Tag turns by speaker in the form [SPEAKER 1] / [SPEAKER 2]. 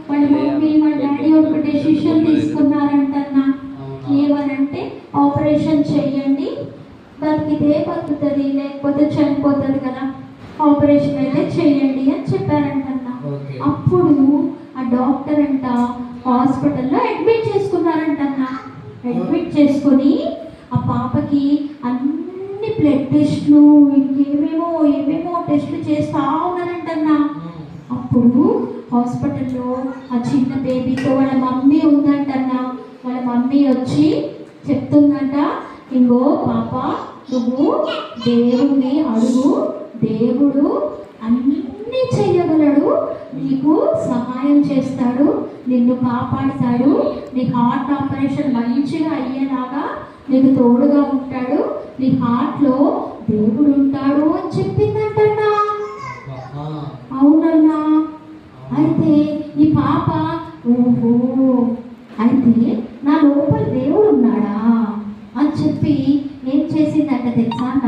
[SPEAKER 1] వాళ్ళ మమ్మీ వాళ్ళ డాడీ ఒక డెసిషన్ తీసుకున్నారంటన్నా. ఏమనంటే ఆపరేషన్ చెయ్యండి, బతికితే బతుకుతుంది లేకపోతే చనిపోతుంది కదా, ఆపరేషన్ అయితే చెయ్యండి అని చెప్పారంటన్నా. అప్పుడు ఆ డాక్టర్ అంట హాస్పిటల్లో అడ్మిట్ చేసుకున్నారంటన్నా. అడ్మిట్ చేసుకొని ఆ పాపకి అన్ని బ్లడ్ టెస్ట్లు ఏమేమో టెస్ట్లు చేస్తా ఉన్నారంటన్నా. అప్పుడు హాస్పిటల్లో ఆ చిన్న బేబీతో వాళ్ళ మమ్మీ ఉందంటన్నా. వాళ్ళ మమ్మీ వచ్చి చెప్తుందంట, ఇంకో పాప నువ్వు దేవుణ్ణి అడుగు, దేవుడు అన్నీ చెయ్యగలడు, నీకు సహాయం చేస్తాడు, నిన్ను కాపాడుతాడు, నీ హార్ట్ ఆపరేషన్ మంచిగా అయ్యేలాగా నీకు తోడుగా ఉంటాడు, నీ హార్ట్లో దేవుడు ఉంటాడు అని చెప్పిందంటన్నా. అవునన్నా. అయితే ఈ పాప ఓహో అయితే నా లోపల దేవుడు ఉన్నాడా అని చెప్పి ఏం చేసిందంట తెలుసా అన్న?